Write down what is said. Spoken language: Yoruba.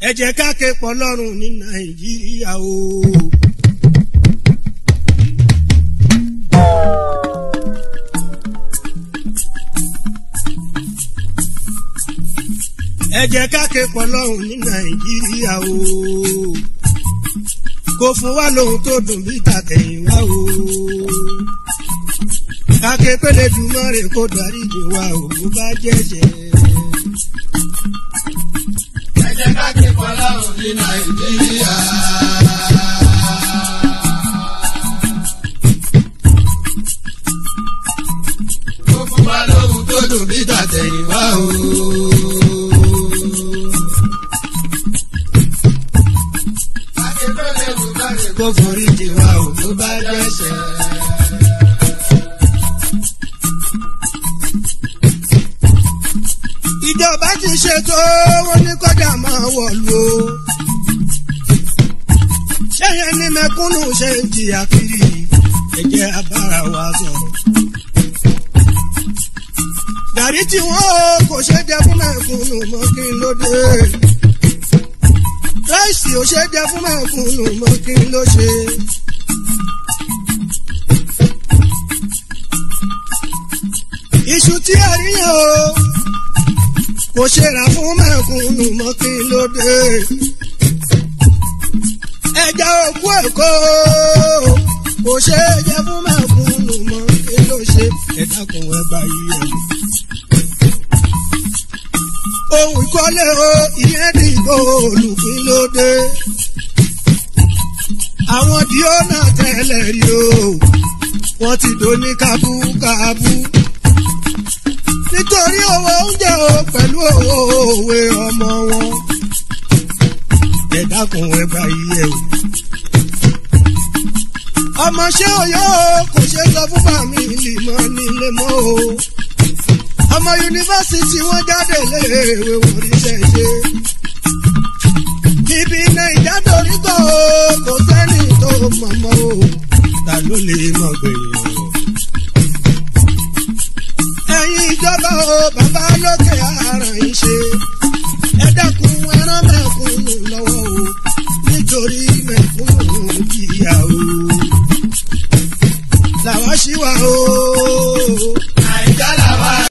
ẹ jẹ́ ká ké pọ̀ lọ́rùn ní Nàìjíríà o. ẹ jẹ́ ká ké pọ̀ lọ́rùn ní Nàìjíríà o. kò fún wa lóhun tó dùn bí tàtẹ̀yìnwá o. ká ké pélé dùnmọ́ rẹ̀ kó dáríjì wa o bó bá jẹ́jẹ́. ẹ jẹ́ ká ké pọ̀ lọ́rùn ní Nàìjíríà. kò fún wa lóhun tó dùn bí tàtẹ̀yìnwá o. kó forí jì wá o tó bá dẹ́ṣẹ̀. ìjọba ti ṣètò wọn ní kọjá máa wọ̀lú o. ṣẹ́yẹ ní mẹ́kúnnù ṣe ń jìyà kiri ẹ jẹ́ abára wa sọ̀rọ̀. gàrí tí wọ́n kò ṣe jẹ fún mẹ́kúnnù mọ́ kí ló dé. ráìsì ò ṣe jẹ fún mẹ́kúnnù mọ́ kí ló ṣe. iṣu tí a rí yẹn o kò ṣe rà fún mẹ́kúnnù mọ́ kí ló dé. ẹja òkú èkó kò ṣe jẹ fún mẹ́kúnnù mọ́ kí ló ṣe. ẹ dákun ẹ bá yí ẹ. ohun ìkọ́lé o ìyẹn dìgbò olùkín ló dé. àwọn díọ́nà tẹ́lẹ̀ rí o wọ́n ti dò ní kábúkábú. nítorí owó oúnjẹ o pẹ̀lú owó òwe ọmọ wọn. ẹ dákun ẹ bá yí ẹ o. ọmọ ṣé oyó kò ṣe sọ fún fámìlì mọ́ nílé mọ́ o. ọmọ yunifásitì wọn jáde léèwé wọn ríṣẹ́ ṣe. ibi Nàìjíríà torí tọ́ o kò sẹ́ni tó mọ̀mọ́ o. ta ló lè mọ̀ gbẹ̀yìn o. ẹ̀yin ìjọba o bàbá lókè ara yín ṣe.